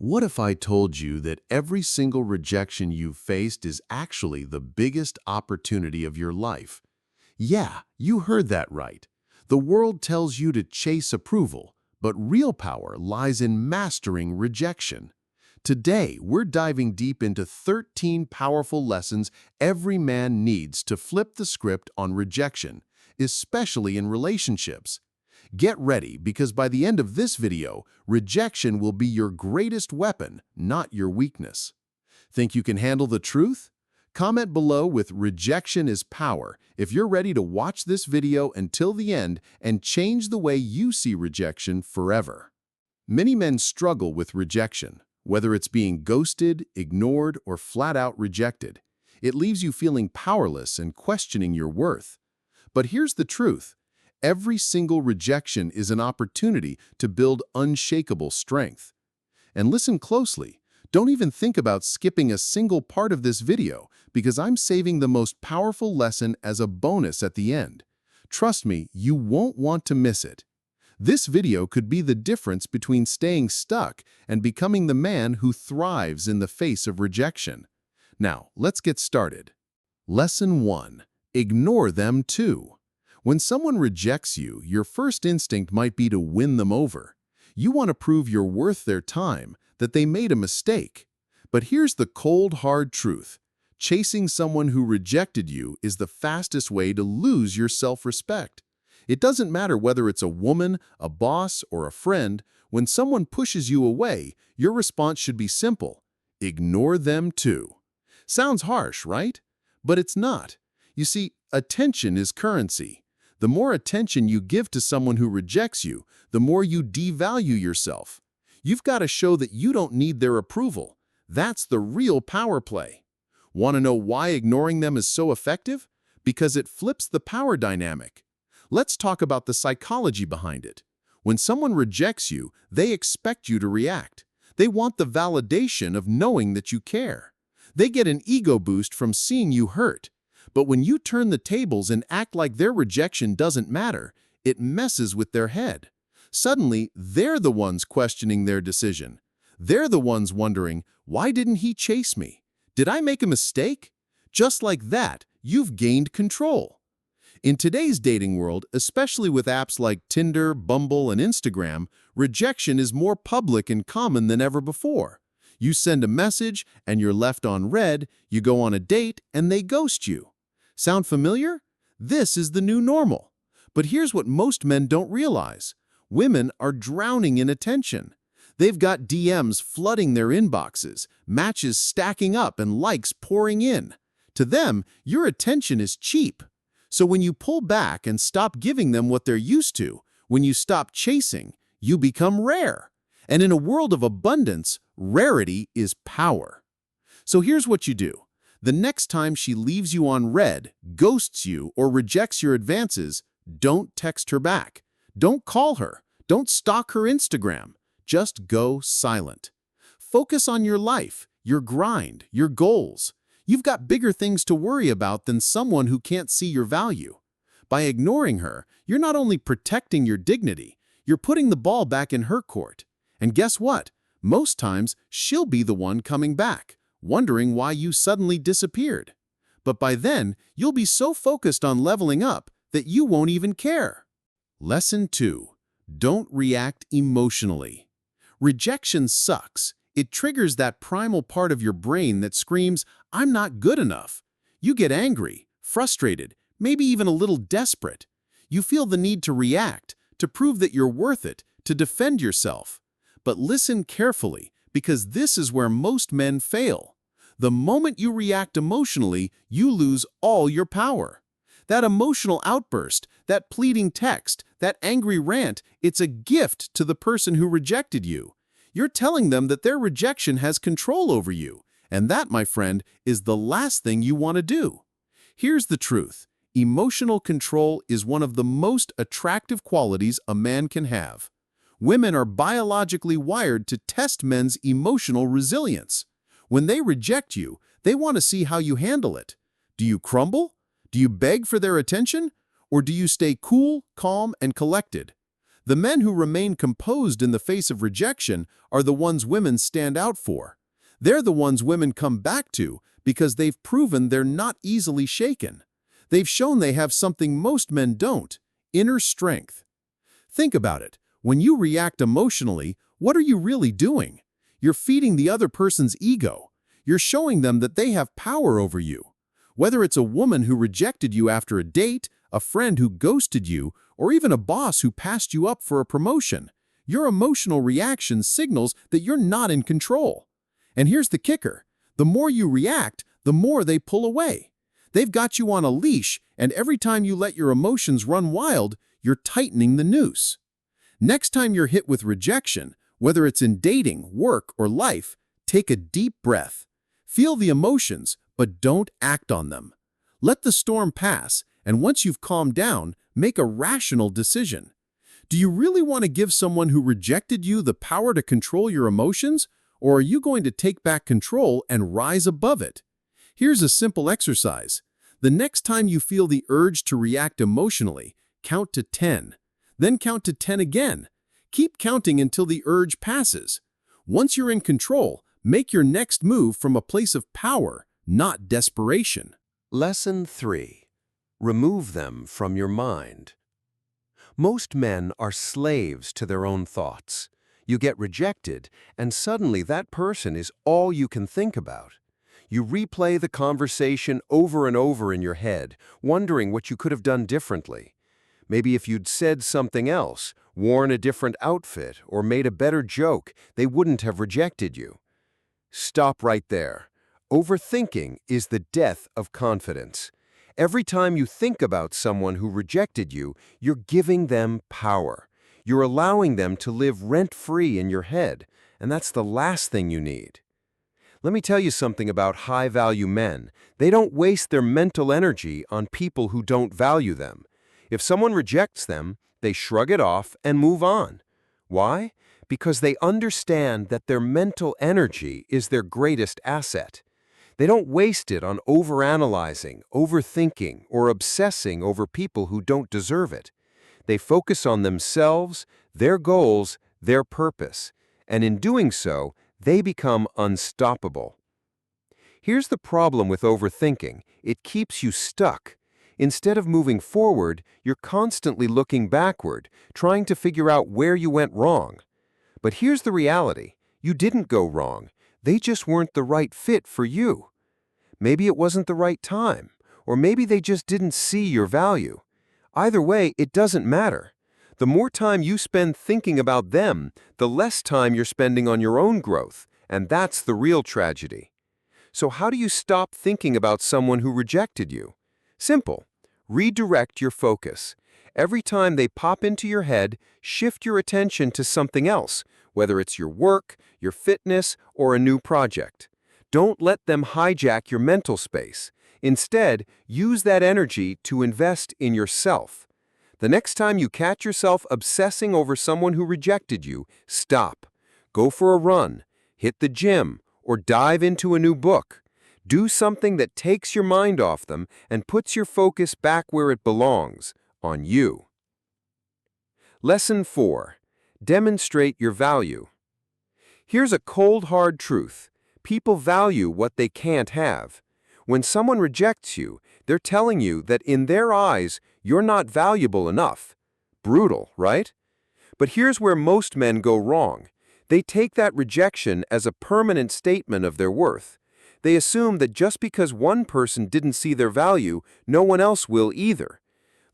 What if I told you that every single rejection you've faced is actually the biggest opportunity of your life? Yeah, you heard that right. The world tells you to chase approval, but real power lies in mastering rejection. Today, we're diving deep into 13 powerful lessons every man needs to flip the script on rejection, especially in relationships. Get ready because by the end of this video, rejection will be your greatest weapon, not your weakness. Think you can handle the truth? Comment below with "Rejection is power" if you're ready to watch this video until the end and change the way you see rejection forever. Many men struggle with rejection, whether it's being ghosted, ignored, or flat out rejected. It leaves you feeling powerless and questioning your worth. But here's the truth. Every single rejection is an opportunity to build unshakable strength. And listen closely. Don't even think about skipping a single part of this video because I'm saving the most powerful lesson as a bonus at the end. Trust me, you won't want to miss it. This video could be the difference between staying stuck and becoming the man who thrives in the face of rejection. Now, let's get started. Lesson 1. Ignore them too. When someone rejects you, your first instinct might be to win them over. You want to prove you're worth their time, that they made a mistake. But here's the cold, hard truth. Chasing someone who rejected you is the fastest way to lose your self-respect. It doesn't matter whether it's a woman, a boss, or a friend. When someone pushes you away, your response should be simple. Ignore them too. Sounds harsh, right? But it's not. You see, attention is currency. The more attention you give to someone who rejects you, the more you devalue yourself. You've got to show that you don't need their approval. That's the real power play. Want to know why ignoring them is so effective? Because it flips the power dynamic. Let's talk about the psychology behind it. When someone rejects you, they expect you to react. They want the validation of knowing that you care. They get an ego boost from seeing you hurt. But when you turn the tables and act like their rejection doesn't matter, it messes with their head. Suddenly, they're the ones questioning their decision. They're the ones wondering, why didn't he chase me? Did I make a mistake? Just like that, you've gained control. In today's dating world, especially with apps like Tinder, Bumble, and Instagram, rejection is more public and common than ever before. You send a message and you're left on read, you go on a date and they ghost you. Sound familiar? This is the new normal. But here's what most men don't realize. Women are drowning in attention. They've got DMs flooding their inboxes, matches stacking up, and likes pouring in. To them, your attention is cheap. So when you pull back and stop giving them what they're used to, when you stop chasing, you become rare. And in a world of abundance, rarity is power. So here's what you do. The next time she leaves you on read, ghosts you, or rejects your advances, don't text her back. Don't call her. Don't stalk her Instagram. Just go silent. Focus on your life, your grind, your goals. You've got bigger things to worry about than someone who can't see your value. By ignoring her, you're not only protecting your dignity, you're putting the ball back in her court. And guess what? Most times, she'll be the one coming back, wondering why you suddenly disappeared. But by then, you'll be so focused on leveling up that you won't even care. Lesson 2. Don't react emotionally. Rejection sucks. It triggers that primal part of your brain that screams, "I'm not good enough." You get angry, frustrated, maybe even a little desperate. You feel the need to react, to prove that you're worth it, to defend yourself. But listen carefully, because this is where most men fail. The moment you react emotionally, you lose all your power. That emotional outburst, that pleading text, that angry rant, it's a gift to the person who rejected you. You're telling them that their rejection has control over you, and that, my friend, is the last thing you want to do. Here's the truth. Emotional control is one of the most attractive qualities a man can have. Women are biologically wired to test men's emotional resilience. When they reject you, they want to see how you handle it. Do you crumble? Do you beg for their attention? Or do you stay cool, calm, and collected? The men who remain composed in the face of rejection are the ones women stand out for. They're the ones women come back to because they've proven they're not easily shaken. They've shown they have something most men don't: inner strength. Think about it. When you react emotionally, what are you really doing? You're feeding the other person's ego. You're showing them that they have power over you. Whether it's a woman who rejected you after a date, a friend who ghosted you, or even a boss who passed you up for a promotion, your emotional reaction signals that you're not in control. And here's the kicker. The more you react, the more they pull away. They've got you on a leash, and every time you let your emotions run wild, you're tightening the noose. Next time you're hit with rejection, whether it's in dating, work, or life, take a deep breath. Feel the emotions, but don't act on them. Let the storm pass, and once you've calmed down, make a rational decision. Do you really want to give someone who rejected you the power to control your emotions, or are you going to take back control and rise above it? Here's a simple exercise. The next time you feel the urge to react emotionally, count to 10. Then count to 10 again. Keep counting until the urge passes. Once you're in control, make your next move from a place of power, not desperation. Lesson 3. Remove them from your mind. Most men are slaves to their own thoughts. You get rejected, and suddenly that person is all you can think about. You replay the conversation over and over in your head, wondering what you could have done differently. Maybe if you'd said something else, worn a different outfit, or made a better joke, they wouldn't have rejected you. Stop right there. Overthinking is the death of confidence. Every time you think about someone who rejected you, you're giving them power. You're allowing them to live rent-free in your head, and that's the last thing you need. Let me tell you something about high-value men. They don't waste their mental energy on people who don't value them. If someone rejects them, they shrug it off and move on. Why? Because they understand that their mental energy is their greatest asset. They don't waste it on overanalyzing, overthinking, or obsessing over people who don't deserve it. They focus on themselves, their goals, their purpose, and in doing so, they become unstoppable. Here's the problem with overthinking. It keeps you stuck. Instead of moving forward, you're constantly looking backward, trying to figure out where you went wrong. But here's the reality. You didn't go wrong. They just weren't the right fit for you. Maybe it wasn't the right time, or maybe they just didn't see your value. Either way, it doesn't matter. The more time you spend thinking about them, the less time you're spending on your own growth, and that's the real tragedy. So how do you stop thinking about someone who rejected you? Simple. Redirect your focus. Every time they pop into your head, shift your attention to something else, whether it's your work, your fitness, or a new project. Don't let them hijack your mental space. Instead, use that energy to invest in yourself. The next time you catch yourself obsessing over someone who rejected you, stop. Go for a run, hit the gym, or dive into a new book. Do something that takes your mind off them and puts your focus back where it belongs, on you. Lesson 4. Demonstrate your value. Here's a cold, hard truth. People value what they can't have. When someone rejects you, they're telling you that in their eyes, you're not valuable enough. Brutal, right? But here's where most men go wrong. They take that rejection as a permanent statement of their worth. They assume that just because one person didn't see their value, no one else will either.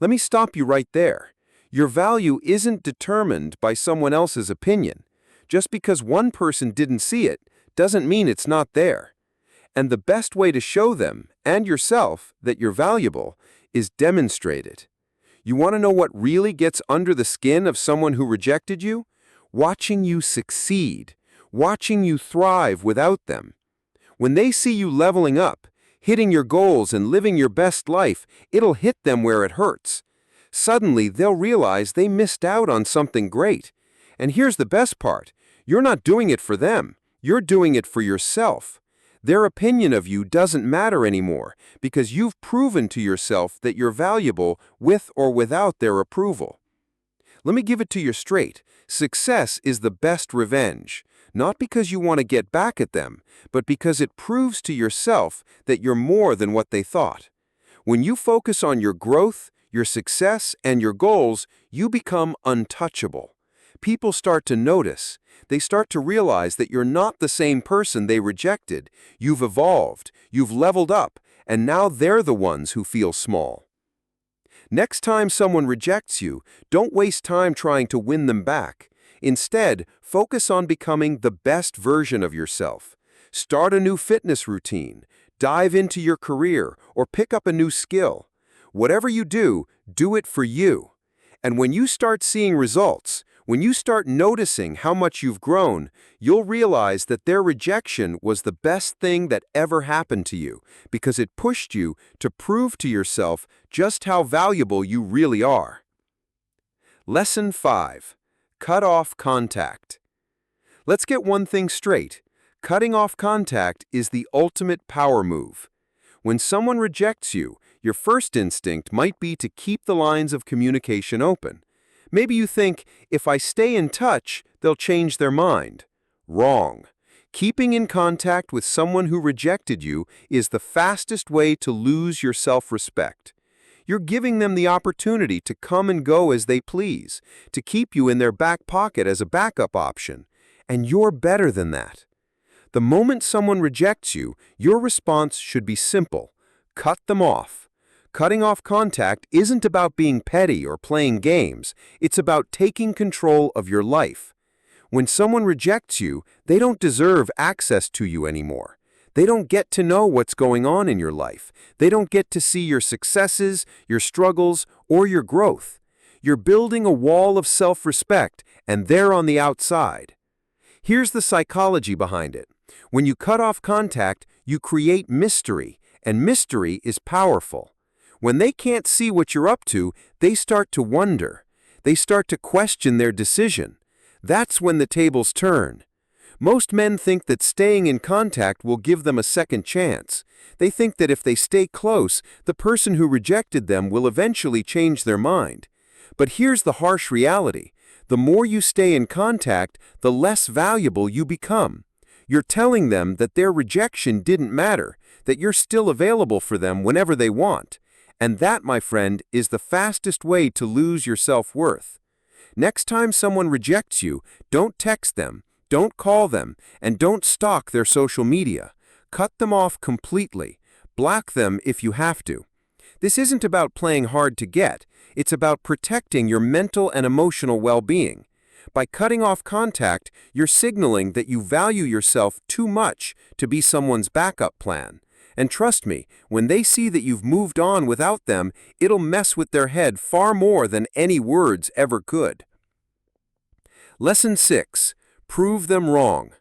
Let me stop you right there. Your value isn't determined by someone else's opinion. Just because one person didn't see it doesn't mean it's not there. And the best way to show them, and yourself, that you're valuable is demonstrate it. You want to know what really gets under the skin of someone who rejected you? Watching you succeed, watching you thrive without them. When they see you leveling up, hitting your goals and living your best life, it'll hit them where it hurts. Suddenly, they'll realize they missed out on something great. And here's the best part. You're not doing it for them. You're doing it for yourself. Their opinion of you doesn't matter anymore because you've proven to yourself that you're valuable with or without their approval. Let me give it to you straight. Success is the best revenge, not because you want to get back at them, but because it proves to yourself that you're more than what they thought. When you focus on your growth, your success, and your goals, you become untouchable. People start to notice. They start to realize that you're not the same person they rejected. You've evolved, you've leveled up, and now they're the ones who feel small. Next time someone rejects you, don't waste time trying to win them back. Instead, focus on becoming the best version of yourself. Start a new fitness routine, dive into your career, or pick up a new skill. Whatever you do, do it for you. And when you start seeing results, when you start noticing how much you've grown, you'll realize that their rejection was the best thing that ever happened to you, because it pushed you to prove to yourself just how valuable you really are. Lesson 5. Cut off contact. Let's get one thing straight. Cutting off contact is the ultimate power move. When someone rejects you, your first instinct might be to keep the lines of communication open. Maybe you think, if I stay in touch, they'll change their mind. Wrong. Keeping in contact with someone who rejected you is the fastest way to lose your self-respect. You're giving them the opportunity to come and go as they please, to keep you in their back pocket as a backup option. And you're better than that. The moment someone rejects you, your response should be simple. Cut them off. Cutting off contact isn't about being petty or playing games. It's about taking control of your life. When someone rejects you, they don't deserve access to you anymore. They don't get to know what's going on in your life. They don't get to see your successes, your struggles, or your growth. You're building a wall of self-respect, and they're on the outside. Here's the psychology behind it. When you cut off contact, you create mystery, and mystery is powerful. When they can't see what you're up to, they start to wonder. They start to question their decision. That's when the tables turn. Most men think that staying in contact will give them a second chance. They think that if they stay close, the person who rejected them will eventually change their mind. But here's the harsh reality. The more you stay in contact, the less valuable you become. You're telling them that their rejection didn't matter, that you're still available for them whenever they want. And that, my friend, is the fastest way to lose your self-worth. Next time someone rejects you, don't text them, don't call them, and don't stalk their social media. Cut them off completely. Block them if you have to. This isn't about playing hard to get. It's about protecting your mental and emotional well-being. By cutting off contact, you're signaling that you value yourself too much to be someone's backup plan. And trust me, when they see that you've moved on without them, it'll mess with their head far more than any words ever could. Lesson 6. Prove them wrong.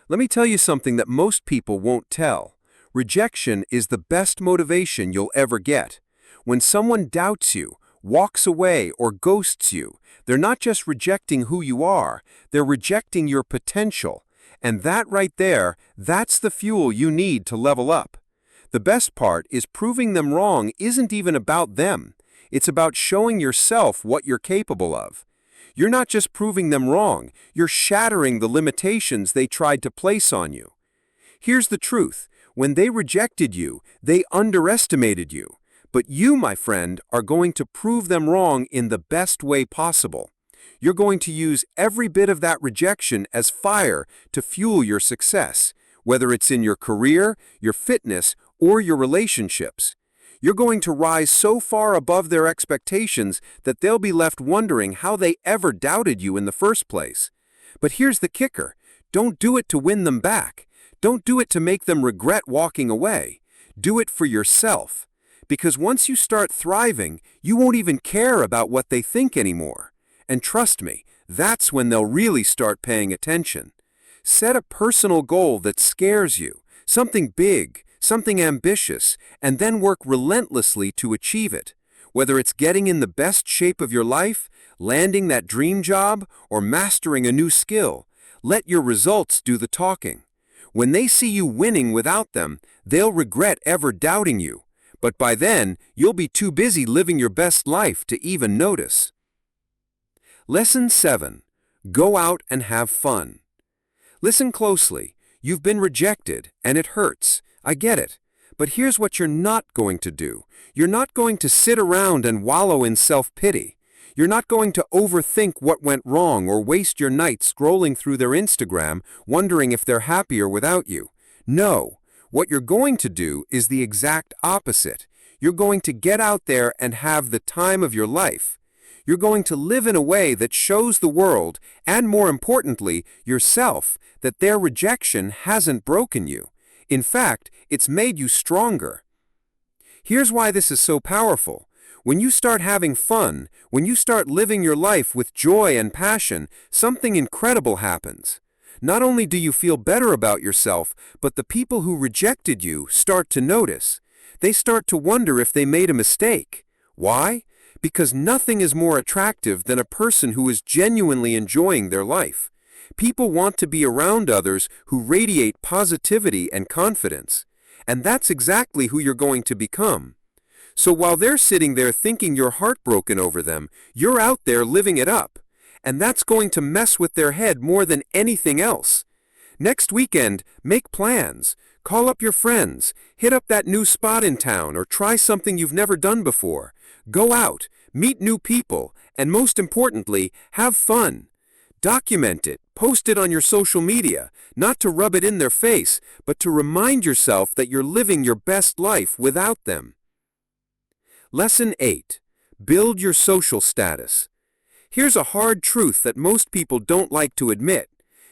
Let me tell you something that most people won't tell. Rejection is the best motivation you'll ever get. When someone doubts you, walks away, or ghosts you, they're not just rejecting who you are, they're rejecting your potential. And that right there, that's the fuel you need to level up. The best part is proving them wrong isn't even about them. It's about showing yourself what you're capable of. You're not just proving them wrong, you're shattering the limitations they tried to place on you. Here's the truth. When they rejected you, they underestimated you. But you, my friend, are going to prove them wrong in the best way possible. You're going to use every bit of that rejection as fire to fuel your success, whether it's in your career, your fitness, or your relationships. You're going to rise so far above their expectations that they'll be left wondering how they ever doubted you in the first place. But here's the kicker. Don't do it to win them back. Don't do it to make them regret walking away. Do it for yourself. Because once you start thriving, you won't even care about what they think anymore. And trust me, that's when they'll really start paying attention. Set a personal goal that scares you, something big, something ambitious, and then work relentlessly to achieve it. Whether it's getting in the best shape of your life, landing that dream job, or mastering a new skill, let your results do the talking. When they see you winning without them, they'll regret ever doubting you. But by then, you'll be too busy living your best life to even notice. Lesson 7. Go out and have fun. Listen closely. You've been rejected, and it hurts. I get it. But here's what you're not going to do. You're not going to sit around and wallow in self-pity. You're not going to overthink what went wrong or waste your night scrolling through their Instagram, wondering if they're happier without you. No. What you're going to do is the exact opposite. You're going to get out there and have the time of your life. You're going to live in a way that shows the world, and more importantly, yourself, that their rejection hasn't broken you. In fact, it's made you stronger. Here's why this is so powerful. When you start having fun, when you start living your life with joy and passion, something incredible happens. Not only do you feel better about yourself, but the people who rejected you start to notice. They start to wonder if they made a mistake. Why? Because nothing is more attractive than a person who is genuinely enjoying their life. People want to be around others who radiate positivity and confidence. And that's exactly who you're going to become. So while they're sitting there thinking you're heartbroken over them, you're out there living it up. And that's going to mess with their head more than anything else. Next weekend, make plans. Call up your friends. Hit up that new spot in town or try something you've never done before. Go out, meet new people, and most importantly, have fun. Document it, post it on your social media, not to rub it in their face, but to remind yourself that you're living your best life without them. Lesson 8. Build your social status. Here's a hard truth that most people don't like to admit.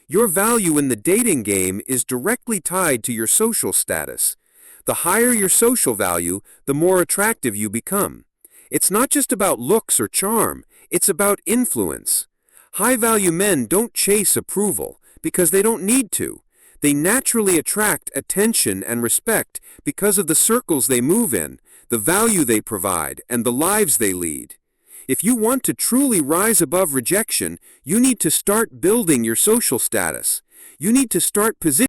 Your value in the dating game is directly tied to your social status. The higher your social value, the more attractive you become. It's not just about looks or charm, it's about influence. High-value men don't chase approval because they don't need to. They naturally attract attention and respect because of the circles they move in, the value they provide, and the lives they lead. If you want to truly rise above rejection, you need to start building your social status. You need to start positioning